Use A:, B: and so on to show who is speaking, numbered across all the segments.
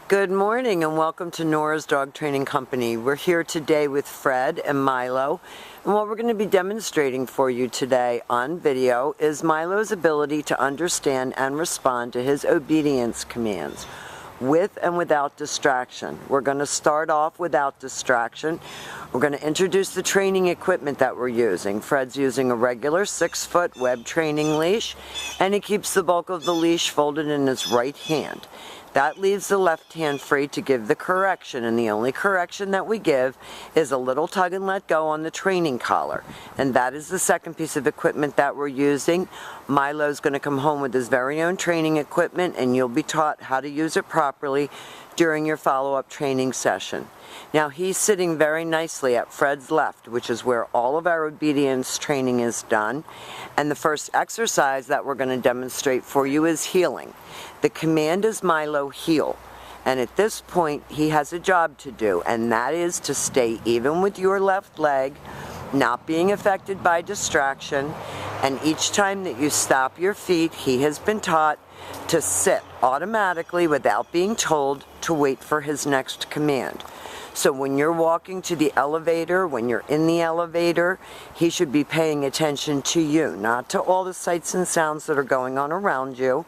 A: Good morning and welcome to Nora's Dog Training Company. We're here today with Fred and Milo, and what we're going to be demonstrating for you today on video is Milo's ability to understand and respond to his obedience commands with and without distraction. We're going to start off without distraction. We're going to introduce the training equipment that we're using. Fred's using a regular 6-foot web training leash, and he keeps the bulk of the leash folded in his right hand. That leaves the left hand free to give the correction, and the only correction that we give is a little tug and let go on the training collar. And that is the second piece of equipment that we're using. Milo's going to come home with his very own training equipment, and you'll be taught how to use it properly during your follow-up training session. Now he's sitting very nicely at Fred's left, which is where all of our obedience training is done. And the first exercise that we're going to demonstrate for you is heeling. The command is Milo heel. And at this point he has a job to do, and that is to stay even with your left leg, not being affected by distraction. And each time that you stop your feet, he has been taught to sit automatically without being told to wait for his next command. So when you're walking to the elevator, when you're in the elevator, he should be paying attention to you, not to all the sights and sounds that are going on around you.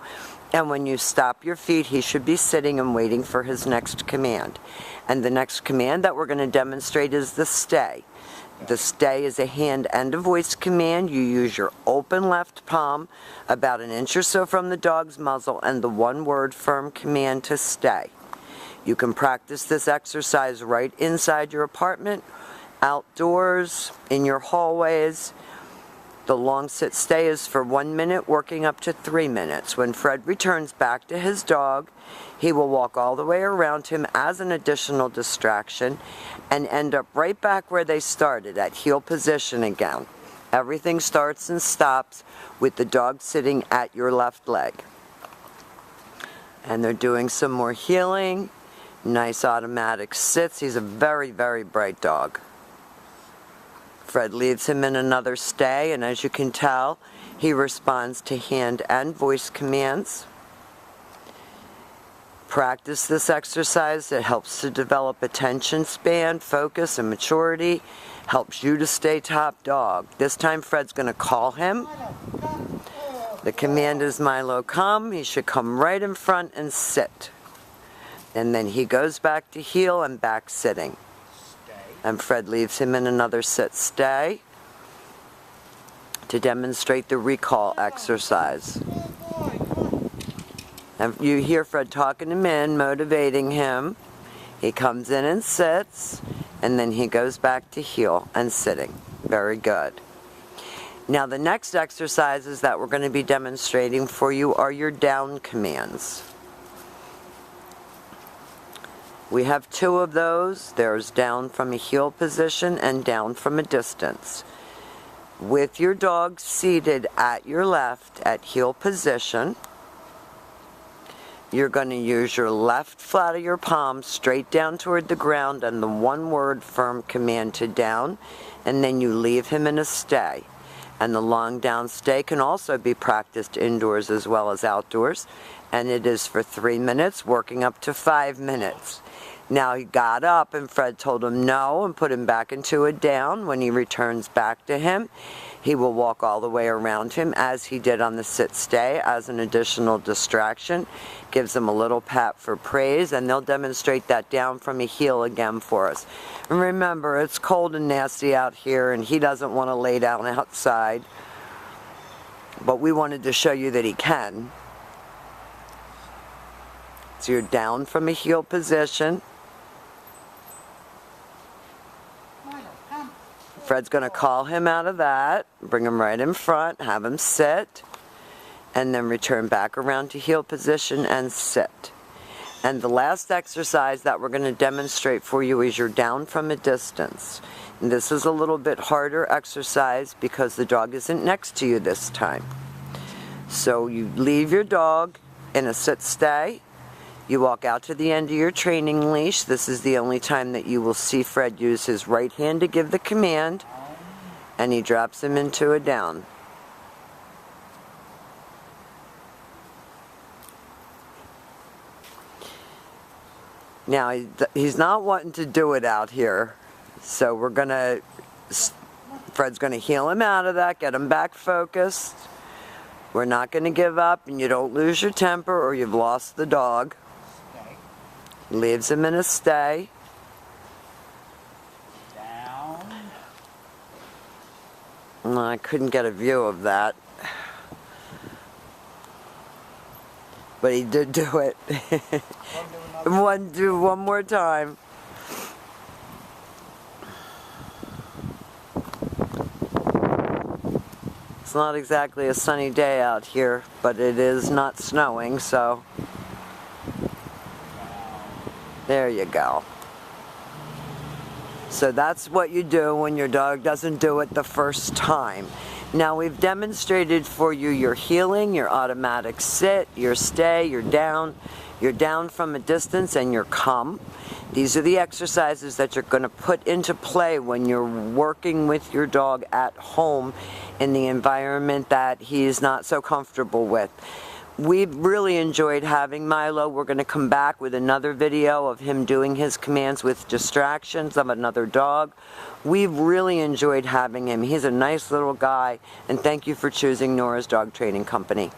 A: And when you stop your feet, he should be sitting and waiting for his next command. And the next command that we're going to demonstrate is the stay. The stay is a hand and a voice command. You use your open left palm about an inch or so from the dog's muzzle and the one-word firm command to stay. You can practice this exercise right inside your apartment, outdoors, in your hallways. The long sit stay is for 1 minute, working up to 3 minutes. When Fred returns back to his dog, he will walk all the way around him as an additional distraction and end up right back where they started, at heel position again. Everything starts and stops with the dog sitting at your left leg. And they're doing some more heeling. Nice automatic sits. He's a very, very bright dog. Fred leaves him in another stay, and as you can tell, he responds to hand and voice commands. Practice this exercise. It helps to develop attention span, focus, and maturity. Helps you to stay top dog. This time Fred's going to call him. The command is Milo come. He should come right in front and sit. And then he goes back to heel and back sitting. And Fred leaves him in another sit stay to demonstrate the recall exercise. And you hear Fred talking him in, motivating him. He comes in and sits, and then he goes back to heel and sitting. Very good. Now the next exercises that we're going to be demonstrating for you are your down commands. We have 2 of those. There's down from a heel position and down from a distance. With your dog seated at your left at heel position, you're going to use your left flat of your palm straight down toward the ground and the one-word firm command to down, and then you leave him in a stay. And the long down stay can also be practiced indoors as well as outdoors, and it is for 3 minutes, working up to 5 minutes. Now he got up and Fred told him no and put him back into a down. When he returns back to him, he will walk all the way around him as he did on the sit stay as an additional distraction. Gives him a little pat for praise, and they'll demonstrate that down from a heel again for us. And remember, it's cold and nasty out here and he doesn't want to lay down outside, but we wanted to show you that he can. So you're down from a heel position. Fred's going to call him out of that, bring him right in front, have him sit, and then return back around to heel position and sit. And the last exercise that we're going to demonstrate for you is your down from a distance. And this is a little bit harder exercise because the dog isn't next to you this time. So you leave your dog in a sit stay. You walk out to the end of your training leash. This is the only time that you will see Fred use his right hand to give the command, and he drops him into a down. Now, he's not wanting to do it out here, so Fred's gonna heel him out of that, get him back focused. We're not gonna give up, and you don't lose your temper or you've lost the dog.
B: Stay.
A: Leaves him in a stay.
B: Down.
A: I couldn't get a view of that. But he did do it. Do one more time. It's not exactly a sunny day out here, but it is not snowing, so there you go. So that's what you do when your dog doesn't do it the first time. Now we've demonstrated for you your heeling, your automatic sit, your stay, your down from a distance, and your come. These are the exercises that you're going to put into play when you're working with your dog at home in the environment that he's not so comfortable with. We've really enjoyed having Milo. We're going to come back with another video of him doing his commands with distractions of another dog. We've really enjoyed having him. He's a nice little guy, and thank you for choosing Nora's Dog Training Company.